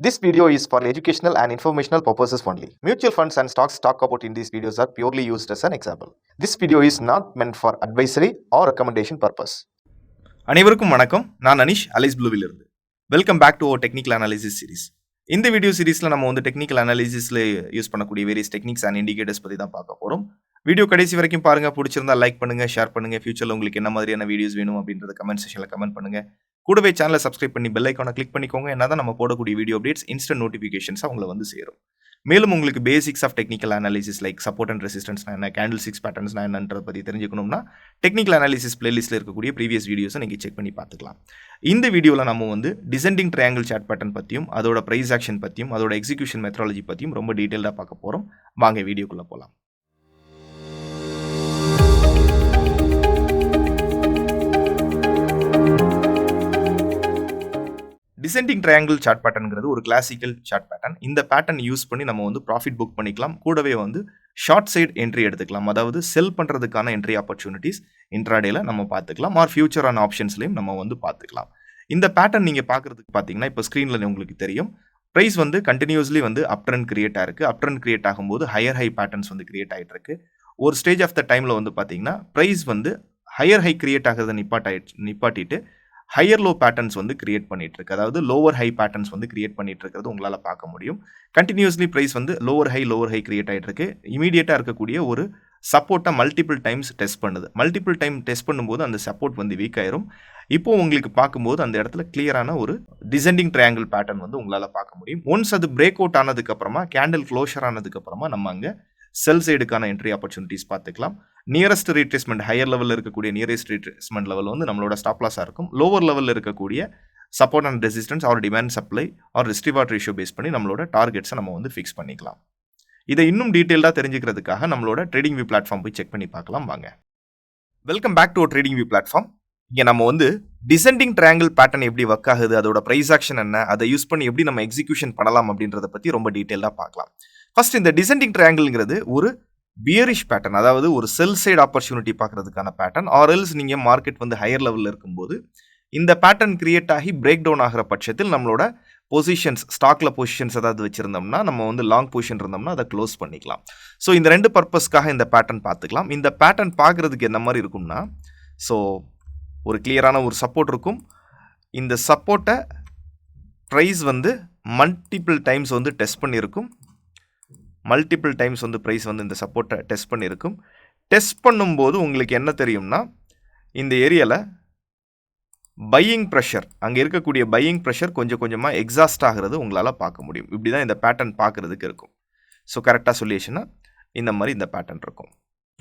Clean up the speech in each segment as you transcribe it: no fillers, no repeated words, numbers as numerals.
This video is for educational and informational purposes only. Mutual funds and stocks talked about in these videos are purely used as an example. This video is not meant for advisory or recommendation purpose. அனைவருக்கும் வணக்கம். நான் அனிஷ் அலைஸ் ப்ளூவில் இருந்து. Welcome back to our technical analysis series. இந்த video சீரிஸில் நம்ம வந்து டெக்னிக்கல் அனாலிசிஸில் யூஸ் பண்ணக்கூடிய வேரியஸ் டெக்னிக்ஸ் அண்ட் இண்டிகேட்டர்ஸ் பற்றி தான் பார்க்க போகிறோம். வீடியோ கடைசி வரைக்கும் பாருங்கள். பிடிச்சிருந்தா லைக் பண்ணுங்கள், ஷேர் பண்ணுங்கள். ஃபியூச்சரில் உங்களுக்கு என்ன மாதிரியான வீடியோஸ் வேணும் அப்படின்றத கமெண்ட் செக்ஷனில் கமெண்ட் பண்ணுங்கள். கூடவே சேனலை சப்ஸ்கிரைப் பண்ணி பெல் ஐக்கானை கிளிக் பண்ணிக்கோங்க. என்ன தான் நம்ம போடக்கூடிய வீடியோ அப்டேட்ஸ் இன்ஸ்டன்ட் நோட்டிஃபிகேஷன்ஸ் அவங்களை வந்து சேரும். மேலும் உங்களுக்கு basics of technical analysis like support and ரெசிஸ்டன்ஸ்னா என்ன, கேண்டில் சிக்ஸ் பேட்டர்ன்ஸ்னா என்னன்றதை பற்றி தெரிஞ்சுக்கணும்னா டெக்னிக்கல் அனாலிசிஸ் பிளேலிஸ்ட்டில் இருக்கக்கூடிய ப்ரீவியஸ் வீடியோஸை நீங்கள் செக் பண்ணி பார்த்துக்கலாம். இந்த வீடியோவில் நம்ம வந்து டிசெண்டிங் ட்ரையாங்கிள் சார்ட் பேட்டர்ன் பற்றியும் அதோட ப்ரைஸ் ஆக்ஷன் பற்றியும் அதோட எக்ஸிக்யூஷன் மெத்தடாலஜி பற்றியும் ரொம்ப டீட்டெயிலாக பார்க்க போகிறோம். வாங்க வீடியோக்குள்ளே போகலாம். டிசெண்டிங் ட்ரையாங்கிள் சார்ட் பேட்டர்ன்ங்கிறது ஒரு கிளாசிக்கல் சார்ட் பேட்டர்ன். இந்த பேட்டர்ன் யூஸ் பண்ணி நம்ம வந்து ப்ராஃபிட் புக் பண்ணிக்கலாம். கூடவே வந்து ஷார்ட் சைடு என்ட்ரி எடுத்துக்கலாம். அதாவது செல் பண்ணுறதுக்கான என்ட்ரி ஆப்பர்ச்சுனிட்டிஸ் இன்ட்ராடேல நம்ம பார்த்துக்கலாம். ஆர் ஃபியூச்சர் ஆன் ஆப்ஷன்ஸ்லையும் நம்ம வந்து பார்த்துக்கலாம். இந்த பேட்டர்ன் நீங்கள் பார்க்குறதுக்கு பார்த்தீங்கன்னா இப்போ ஸ்க்ரீனில் உங்களுக்கு தெரியும். ப்ரைஸ் வந்து கண்டினியூஸ்லி வந்து அப் ட்ரெண்ட் கிரியேட் ஆயிருக்கு. அப் ட்ரெண்ட் கிரியேட் ஆகும்போது ஹையர் ஹை பேட்டர்ன்ஸ் வந்து கிரியேட் ஆகிட்டு இருக்கு. ஒரு ஸ்டேஜ் ஆஃப் த டைமில் வந்து பார்த்தீங்கன்னா ப்ரைஸ் வந்து ஹையர் ஹை கிரியேட் ஆகிறத நிப்பாட்டிட்டு ஹையர் லோ பேட்டர்ன்ஸ் வந்து கிரியேட் பண்ணிட்டு இருக்கு. அதாவது லோவர் ஹை பேட்டர்ன்ஸ் வந்து கிரியேட் பண்ணிட்டு இருக்கிறது உங்களால் பார்க்க முடியும். கண்டினியூஸ்லி ப்ரைஸ் வந்து லோவர் ஹை கிரியேட் ஆகிட்டு இருக்கு. இமீடியட்டாக இருக்கக்கூடிய ஒரு சப்போர்ட்டை மல்டிபிள் டைம்ஸ் டெஸ்ட் பண்ணுது. மல்டிபிள் டைம் டெஸ்ட் பண்ணும்போது அந்த சப்போர்ட் வந்து வீக் ஆயிரும். இப்போ உங்களுக்கு பார்க்கும்போது அந்த இடத்துல கிளியரான ஒரு டிசெண்டிங் ட்ரையாங்கிள் பேட்டர்ன் வந்து உங்களால் பார்க்க முடியும். ஒன்ஸ் அது பிரேக் அவுட் ஆனதுக்கப்புறமா கேண்டில் க்ளோஷர் ஆனதுக்கப்புறமா நம்ம அங்கே செல் சைடுக்கான என்ட்ரி ஆப்பர்ச்சுனிட்டிஸ் பார்த்துக்கலாம். நியரஸ்ட் ரீட்ரேஸ்மெண்ட் ஹையர் லெவலில் இருக்கக்கூடிய நியரஸ்ட் ரீட்ரேஸ்மெண்ட் லெவல் வந்து நம்மளோட ஸ்டாப் லாஸாக இருக்கும். லோவர் லெவலில் இருக்கக்கூடிய support and resistance or demand supply or risk reward ratio base பண்ணி நம்மளோட டார்கெட்ஸை நம்ம வந்து ஃபிக்ஸ் பண்ணிக்கலாம். இதை இன்னும் டீட்டெயிலாக தெரிஞ்சுக்கிறதுக்காக நம்மளோட ட்ரேடிங் வியூ பிளாட்ஃபார்ம் போய் செக் பண்ணி பார்க்கலாம் வாங்க. Welcome back to trading view platform. இங்கே நம்ம வந்து டிசெண்டிங் ட்ரையாங்கிள் பேட்டர்ன் எப்படி ஒர்க் ஆகுது, அதோட ப்ரைஸ் ஆக்ஷன் என்ன, அதை யூஸ் பண்ணி எப்படி நம்ம எக்ஸிக்யூஷன் பண்ணலாம் அப்படின்றத பற்றி ரொம்ப டீட்டெயிலாக பார்க்கலாம். ஃபர்ஸ்ட் இந்த டிசெண்டிங் ட்ரையாங்கிள்ங்கிறது ஒரு பியரிஷ் பேட்டர்ன். அதாவது ஒரு செல் சைடு ஆப்பர்ச்சுனிட்டி பார்க்கறதுக்கான பேட்டர்ன். ஆர் எல்ஸ் நீங்கள் மார்க்கெட் வந்து ஹையர் லெவலில் இருக்கும்போது இந்த பேட்டர்ன் கிரியேட் ஆகி பிரேக் டவுன் ஆகிற பட்சத்தில் நம்மளோட பொசிஷன்ஸ் ஸ்டாக்ல பொசிஷன்ஸ் ஏதாவது வச்சிருந்தோம்னா நம்ம வந்து லாங் பொசிஷன் இருந்தோம்னா அதை க்ளோஸ் பண்ணிக்கலாம். ஸோ இந்த ரெண்டு பர்பஸ்க்காக இந்த பேட்டர்ன் பார்த்துக்கலாம். இந்த பேட்டர்ன் பார்க்குறதுக்கு என்ன மாதிரி இருக்கும்னா, ஸோ ஒரு கிளியரான ஒரு சப்போர்ட் இருக்கும். இந்த சப்போர்ட்டை ப்ரைஸ் வந்து மல்டிபிள் டைம்ஸ் வந்து டெஸ்ட் பண்ணியிருக்கும். மல்டிபிள் டைம்ஸ் வந்து ப்ரைஸ் வந்து இந்த சப்போர்ட்டை டெஸ்ட் பண்ணியிருக்கும். டெஸ்ட் பண்ணும்போது உங்களுக்கு என்ன தெரியும்னா, இந்த ஏரியாவில் பையிங் ப்ரெஷர், அங்கே இருக்கக்கூடிய பையிங் ப்ரெஷர் கொஞ்சம் கொஞ்சமாக எக்ஸாஸ்ட் ஆகிறது உங்களால் பார்க்க முடியும். இப்படி தான் இந்த பேட்டர்ன் பார்க்குறதுக்கு இருக்கும். ஸோ கரெக்டாக சொல்லிடுச்சுன்னா இந்த மாதிரி இந்த பேட்டர்ன் இருக்கும்.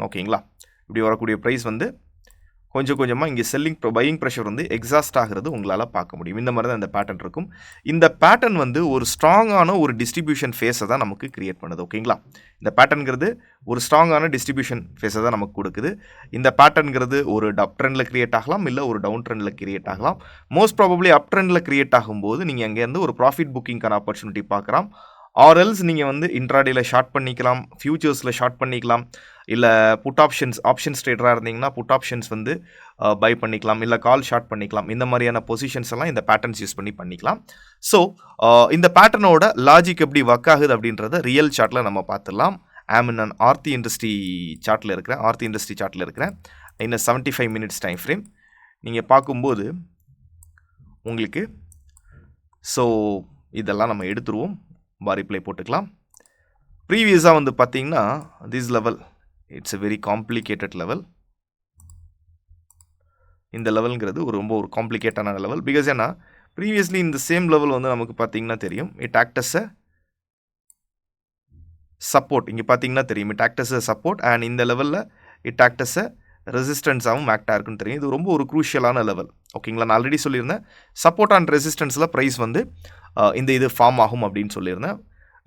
ஓகேங்களா? இப்படி வரக்கூடிய ப்ரைஸ் வந்து கொஞ்சம் கொஞ்சமாக இங்கே பையிங் ப்ரெஷர் வந்து எக்ஸாஸ்ட் ஆகிறது உங்களால் பார்க்க முடியும். இந்த மாதிரி தான் இந்த பேட்டர்ன் இருக்கும். இந்த பேட்டர்ன் வந்து ஒரு ஸ்ட்ராங்கான ஒரு டிஸ்ட்ரிபியூஷன் ஃபேஸை தான் நமக்கு கிரியேட் பண்ணுது. ஓகேங்களா? இந்த பேட்டர்ன்கிறது ஒரு ஸ்ட்ராங்கான டிஸ்ட்ரிபியூஷன் ஃபேஸை தான் நமக்கு கொடுக்குது. இந்த பேட்டர்ன்கிறது ஒரு அப் ட்ரெண்டில் கிரியேட் ஆகலாம், இல்லை ஒரு டவுன் ட்ரெண்டில் கிரியேட் ஆகலாம். மோஸ்ட் ப்ராபப்ளி அப் ட்ரெண்டில் கிரியேட் ஆகும்போது நீங்கள் அங்கேருந்து ஒரு ப்ராஃபிட் புக்கிங்கான ஆப்பர்ச்சுனிட்டி பார்க்கலாம். ஆர் எல்ஸ் நீங்கள் வந்து இன்ட்ராடேல ஷார்ட் பண்ணிக்கலாம், ஃபியூச்சர்ஸில் ஷார்ட் பண்ணிக்கலாம், இல்லை புட் ஆப்ஷன்ஸ் ட்ரேடராக இருந்தீங்கன்னா புட் ஆப்ஷன்ஸ் வந்து பை பண்ணிக்கலாம், இல்லை கால் ஷார்ட் பண்ணிக்கலாம். இந்த மாதிரியான பொசிஷன்ஸ் எல்லாம் இந்த பேட்டர்ன்ஸ் யூஸ் பண்ணிக்கலாம். ஸோ இந்த பேட்டர்னோட லாஜிக் எப்படி ஒர்க் ஆகுது அப்படின்றத ரியல் சார்ட்டில் நம்ம பார்த்துடலாம். நான் ஆர்த்தி இண்டஸ்ட்ரி சார்ட்டில் இருக்கிறேன். இன்னும் 75 மினிட்ஸ் டைம் ஃப்ரேம் நீங்கள் பார்க்கும்போது உங்களுக்கு ஸோ இதெல்லாம் நம்ம எடுத்துருவோம். ரிப்ளை போட்டுக்கலாம். ப்ரீவியஸாக வந்து பார்த்தீங்கன்னா this level it's a very complicated level. இந்த லெவலுங்கிறது ரொம்ப ஒரு காம்ப்ளிகேட்டான லெவல். பிகாஸ் ஏன்னா ப்ரீவியஸ்லி இந்த சேம் லெவல் வந்து நமக்கு பார்த்தீங்கன்னா தெரியும், it act as a support. இங்கே பார்த்தீங்கன்னா தெரியும், it act as a support. And இந்த லெவலில் இட் ஆக்ட் அஸ் அ ரெசிஸ்டன்ஸாகவும் ஆக்ட் ஆயிருக்குன்னு தெரியும். இது ரொம்ப ஒரு க்ரூஷியலான லெவல். ஓகேங்களா? நான் ஆல்ரெடி சொல்லியிருந்தேன் சப்போர்ட் அண்ட் ரெசிஸ்டன்ஸில் ப்ரைஸ் வந்து இது ஃபார்ம் ஆகும் அப்படின்னு சொல்லியிருந்தேன்.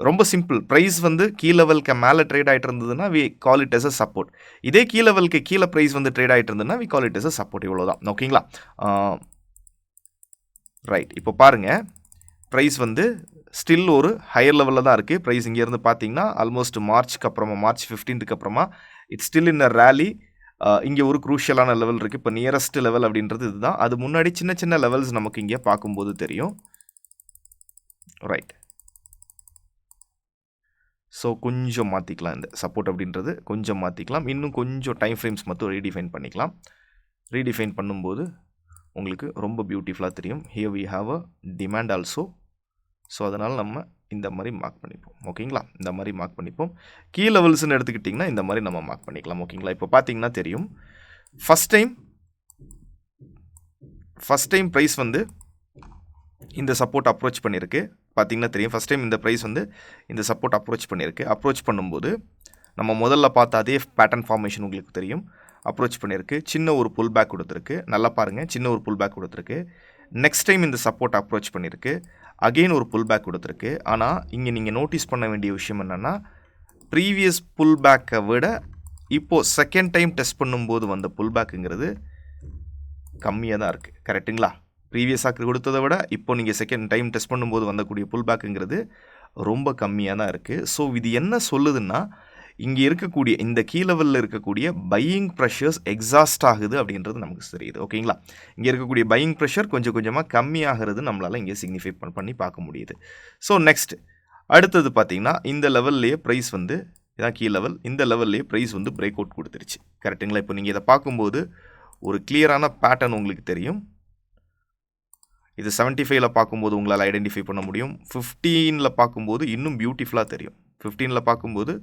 ரொம்ப சிம்பிள். ப்ரைஸ் வந்து கீ லெவலுக்கு மேலே ட்ரேட் ஆகிட்டு இருந்ததுன்னா we call it as a support. இதே கீ லெவலுக்கு கீழே ப்ரைஸ் வந்து ட்ரேட் ஆகிட்டு இருந்ததுன்னா we call it as a support. இவ்வளோ தான். ஓகேங்களா? ரைட். இப்போ பாருங்கள், ப்ரைஸ் வந்து ஸ்டில் ஒரு ஹையர் லெவலில் தான் இருக்குது. ப்ரைஸ் இங்கேருந்து பார்த்தீங்கன்னா ஆல்மோஸ்ட் மார்ச் 15க்கு அப்புறமா it's still in a rally. இங்கே ஒரு க்ரூஷியலான லெவல் இருக்குது. இப்போ நியரஸ்ட் லெவல் அப்படின்றது இதுதான். அது முன்னாடி சின்ன சின்ன லெவல்ஸ் நமக்கு இங்கே பார்க்கும்போது தெரியும். ரைட். ஸோ கொஞ்சம் மாற்றிக்கலாம், இந்த சப்போர்ட் அப்படின்றது கொஞ்சம் மாற்றிக்கலாம், இன்னும் கொஞ்சம் டைம் ஃப்ரேம்ஸ் மட்டும் ரீடிஃபைன் பண்ணிக்கலாம். ரீடிஃபைன் பண்ணும்போது உங்களுக்கு ரொம்ப பியூட்டிஃபுல்லாக தெரியும். Here we have a demand also. So அதனால் நம்ம இந்த மாதிரி மார்க் பண்ணிப்போம். ஓகேங்களா, இந்த மாதிரி மார்க் பண்ணிப்போம். கீ லெவல்ஸ்ன்னு எடுத்துக்கிட்டிங்கன்னா இந்த மாதிரி நம்ம மார்க் பண்ணிக்கலாம். ஓகேங்களா, இப்போ பார்த்தீங்கன்னா தெரியும் ஃபஸ்ட் டைம் ப்ரைஸ் வந்து இந்த சப்போர்ட் அப்ரோச் பண்ணியிருக்கு. பார்த்தீங்கன்னா தெரியும் ஃபஸ்ட் டைம் இந்த ப்ரைஸ் வந்து இந்த சப்போர்ட் அப்ரோச் பண்ணியிருக்கு. அப்ரோச் பண்ணும்போது நம்ம முதல்ல பார்த்த அதே பேட்டர்ன் ஃபார்மேஷன் உங்களுக்கு தெரியும். அப்ரோச் பண்ணியிருக்கு, சின்ன ஒரு புல் பேக் கொடுத்துருக்கு. நல்லா பாருங்கள், சின்ன ஒரு புல் பேக் கொடுத்துருக்கு. நெக்ஸ்ட் டைம் இந்த சப்போர்ட் அப்ரோச் பண்ணியிருக்கு, அகெயின் ஒரு புல் பேக் கொடுத்துருக்கு. ஆனால் இங்கே நீங்கள் நோட்டீஸ் பண்ண வேண்டிய விஷயம் என்னென்னா, ப்ரீவியஸ் புல் பேக்கை விட இப்போது செகண்ட் டைம் டெஸ்ட் பண்ணும்போது வந்த புல் பேக்குங்கிறது கம்மியாக தான் இருக்குது. கரெக்டுங்களா, ப்ரீவியஸாக கொடுத்ததை விட இப்போ நீங்கள் செகண்ட் டைம் டெஸ்ட் பண்ணும்போது வந்தக்கூடிய புல் பேக்குங்கிறது ரொம்ப கம்மியாக தான் இருக்குது. ஸோ இது என்ன சொல்லுதுன்னா, இங்கே இருக்கக்கூடிய இந்த கீ லெவலில் இருக்கக்கூடிய பையிங் ப்ரெஷர்ஸ் எக்ஸாஸ்ட் ஆகுது அப்படின்றது நமக்கு தெரியுது. ஓகேங்களா, இங்கே இருக்கக்கூடிய பையிங் ப்ரெஷர் கொஞ்சம் கொஞ்சமாக கம்மியாகிறது நம்மளால் இங்கே சிக்னிஃபை பண்ணி பார்க்க முடியுது. ஸோ நெக்ஸ்ட் அடுத்தது பார்த்திங்கன்னா, இந்த லெவல்லையே ப்ரைஸ் வந்து இதான் கீ லெவல், இந்த லெவல்லையே ப்ரைஸ் வந்து பிரேக் அவுட் கொடுத்துருச்சு. கரெக்டுங்களா, இப்போ நீங்கள் இதை பார்க்கும்போது ஒரு கிளியரான பேட்டர்ன் உங்களுக்கு தெரியும். இது 75ல் பார்க்கும்போது உங்களால் ஐடென்டிஃபை பண்ண முடியும். 15ல் பார்க்கும்போது இன்னும் பியூட்டிஃபுல்லாக தெரியும். 15ல் பார்க்கும்போது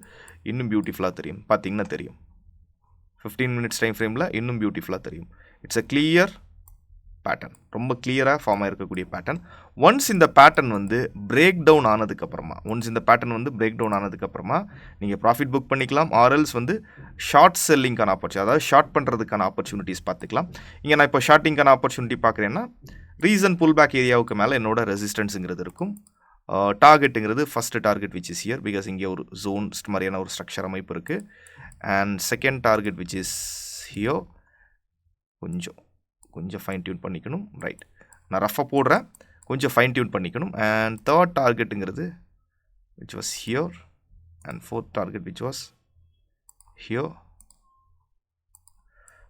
இன்னும் பியூட்டிஃபுல்லாக தெரியும். பார்த்தீங்கன்னா தெரியும் 15 மினிட்ஸ் டைம் ஃப்ரேமில் இன்னும் பியூட்டிஃபுல்லாக தெரியும். இட்ஸ் அ கிளியர் பேட்டர்ன், ரொம்ப கிளியராக ஃபார்ம் ஆகிருக்கக்கூடிய பேட்டர்ன். ஒன்ஸ் இந்த பேட்டர்ன் வந்து பிரேக் டவுன் ஆனதுக்கப்புறமா நீங்கள் ப்ராஃபிட் புக் பண்ணிக்கலாம். ஆர்எல்ஸ் வந்து ஷார்ட் செல்லிங்கான ஆப்பர்ச்சுனிட்டி, அதாவது ஷார்ட் பண்ணுறதுக்கான ஆப்பர்ச்சுனிட்டிஸ் பார்த்துக்கலாம். இங்கே நான் இப்போ ஷார்ட்டிங்கான ஆப்பர்ச்சுனிட்டி பார்க்குறேன்னா, ரீசன் புல் பேக் ஏரியாவுக்கு மேலே என்னோட ரெசிஸ்டன்ஸுங்கிறது இருக்கும். டார்கெட்டுங்கிறது first target which is here, because இங்கே ஒரு ஜோன் மாதிரியான ஒரு ஸ்ட்ரக்சர் அமைப்பு இருக்குது. And second target which is here, கொஞ்சம் ஃபைன் டியூன் பண்ணிக்கணும். ரைட், நான் ரஃபாக போடுறேன், கொஞ்சம் ஃபைன் டியூன் பண்ணிக்கணும். அண்ட் தேர்ட் டார்கெட்டுங்கிறது which was here, and fourth target which was here.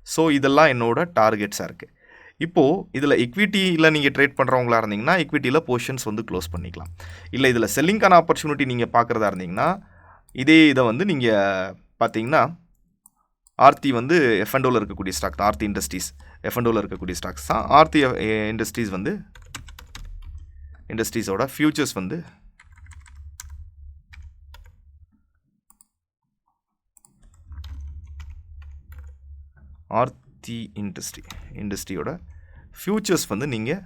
So இதெல்லாம் என்னோட டார்கெட்ஸாக இருக்குது. இப்போது இதில் எக்விட்டியில் நீங்கள் ட்ரேட் பண்ணுறவங்களா இருந்தீங்கன்னா எக்விட்டியில் போர்ஷன்ஸ் வந்து க்ளோஸ் பண்ணிக்கலாம். இல்லை இதில் செல்லிங்கான ஆப்பர்ச்சுனிட்டி நீங்கள் பார்க்குறதா இருந்தீங்கன்னா இதே இதை வந்து நீங்கள் பார்த்தீங்கன்னா ஆர்த்தி வந்து எஃப்என்டோவில் இருக்கக்கூடிய ஸ்டாக் தான். ஆர்த்தி இண்டஸ்ட்ரீஸ் எஃப்என்டோவில் இருக்கக்கூடிய ஸ்டாக்ஸ் தான். ஆர்த்தி இண்டஸ்ட்ரீஸ் வந்து இண்டஸ்ட்ரீஸோட ஃபியூச்சர்ஸ் வந்து ஆர்த்தி இண்டஸ்ட்ரியோட ஃபியூச்சர்ஸ் வந்து நீங்கள்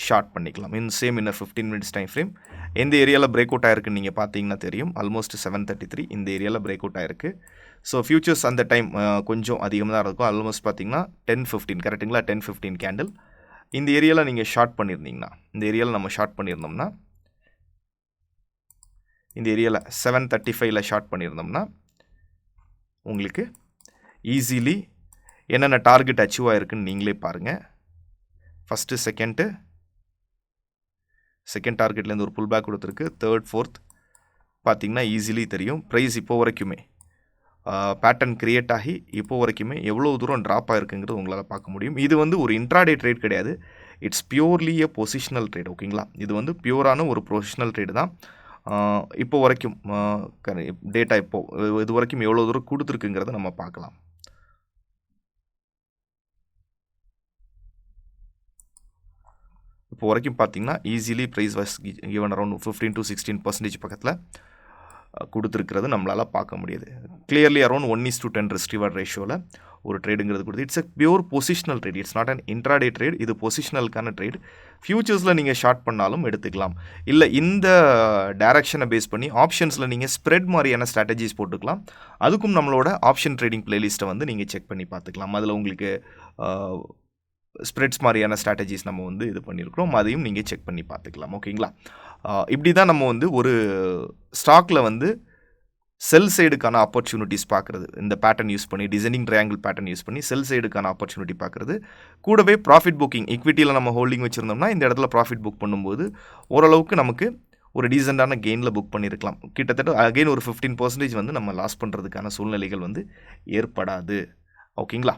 ஷார்ட் பண்ணிக்கலாம். இன் 15 மினிட்ஸ் டைம் ஃப்ரேம். எந்த ஏரியாவில் பிரேக் அவுட் ஆயிருக்குன்னு நீங்கள் பார்த்தீங்கன்னா தெரியும். ஆல்மோஸ்ட் 733 இந்த ஏரியாவில் பிரேக் அவுட் ஆயிருக்கு. ஸோ ஃபியூச்சர்ஸ் அந்த டைம் கொஞ்சம் அதிகமாக தான் இருக்கும். ஆல்மோஸ்ட் பார்த்தீங்கன்னா 10-15 கரெக்டுங்களா, 10-15 கேண்டில் இந்த ஏரியாவில் நீங்கள் ஷார்ட் பண்ணியிருந்தீங்கன்னா, இந்த ஏரியாவில் நம்ம ஷார்ட் பண்ணியிருந்தோம்னா, இந்த ஏரியாவில் 735ல் ஷார்ட் பண்ணியிருந்தோம்னா உங்களுக்கு ஈஸிலி என்னென்ன டார்கெட் அச்சீவ் ஆகிருக்குன்னு நீங்களே பாருங்கள். ஃபஸ்ட்டு செகண்ட் டார்கெட்லேருந்து ஒரு புல் பேக் கொடுத்துருக்கு. தேர்ட் ஃபோர்த் பார்த்திங்கன்னா ஈஸிலி தெரியும். ப்ரைஸ் இப்போ வரைக்குமே பேட்டர்ன் க்ரியேட் ஆகி இப்போ வரைக்குமே எவ்வளோ தூரம் ட்ராப் ஆகிருக்குங்கிறது உங்களால் பார்க்க முடியும். இது வந்து ஒரு இன்ட்ராடே ட்ரேட் கிடையாது, it's purely a positional trade. ஓகேங்களா, இது வந்து பியூரான ஒரு பொசிஷனல் ட்ரேடு தான். இப்போ வரைக்கும் டேட்டா இது வரைக்கும் எவ்வளோ தூரம் கொடுத்துருக்குங்கிறத நம்ம பார்க்கலாம். இப்போ வரைக்கும் பார்த்தீங்கன்னா easily price was even around 15-16% பக்கத்தில் கொடுத்துருக்கிறது நம்மளால் பார்க்க முடியுது. கிளியர்லி அரௌண்ட் 1:10 ரிஸ்க் ரிவார்ட் ரேஷியோவில் ஒரு ட்ரேடுங்கிறது கொடுத்து. It's a pure positional trade, it's not an intraday trade. இது பொசிஷனலுக்கான ட்ரேட். ஃபியூச்சர்ஸில் நீங்கள் ஷார்ட் பண்ணாலும் எடுத்துக்கலாம். இல்லை இந்த டைரக்ஷனை பேஸ் பண்ணி ஆப்ஷன்ஸில் நீங்கள் ஸ்ப்ரெட் மாதிரியான ஸ்ட்ராட்டஜிஸ் போட்டுக்கலாம். அதுக்கும் நம்மளோட ஆப்ஷன் ட்ரேடிங் பிளேலிஸ்ட்டை வந்து நீங்கள் செக் பண்ணி பார்த்துக்கலாம். அதில் உங்களுக்கு ஸ்ப்ரெட்ஸ் மாதிரியான ஸ்ட்ராட்டஜிஸ் நம்ம வந்து இது பண்ணியிருக்கிறோம். அதையும் நீங்கள் செக் பண்ணி பார்த்துக்கலாம். ஓகேங்களா, இப்படி தான் நம்ம வந்து ஒரு ஸ்டாக்கில் வந்து செல் சைடுக்கான ஆப்பர்ச்சுனிட்டிஸ் பார்க்குறது. இந்த பேட்டர்ன் யூஸ் பண்ணி, டிசைனிங் ட்ரையாங்கிள் பேட்டர்ன் யூஸ் பண்ணி செல் சைடுக்கான ஆப்பர்ச்சுனிட்டி பார்க்குறது. கூடவே ப்ராஃபிட் புக்கிங், ஈக்விட்டியில் நம்ம ஹோல்டிங் வச்சுருந்தோம்னா இந்த இடத்துல ப்ராஃபிட் புக் பண்ணும்போது ஓரளவுக்கு நமக்கு ஒரு டீசெண்டான கெயினில் புக் பண்ணியிருக்கலாம். கிட்டத்தட்ட அகெயின் ஒரு 15% வந்து நம்ம லாஸ் பண்ணுறதுக்கான சூழ்நிலைகள் வந்து ஏற்படாது. ஓகேங்களா,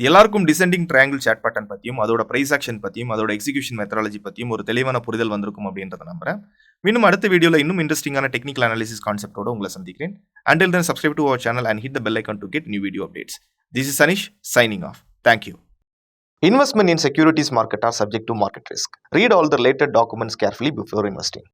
எல்லாருக்கும் டிசெண்டிங் ட்ரையாங்கிள் சார்ட் பேட்டர்ன் பற்றியும் அதோட ப்ரைஸ் ஆக்ஷன் பற்றியும் அதோட எக்ஸிக்யூஷன் மெத்தடாலஜி பற்றியும் ஒரு தெளிவான புரிதல் வந்திருக்கும் அப்படின்றத நம்புகிறேன். மீண்டும் அடுத்த வீடியோல இன்னும் இன்ட்ரெஸ்டிங்கான டெக்னிக்கல் அனாலிசிஸ் கான்செப்டோட உங்களை சந்திக்கிறேன். Until then, subscribe to our channel and hit the bell icon to get new video updates. This is Anish signing off. Thank you. Investment in securities market are subject to market risk. Read all the related documents carefully before investing.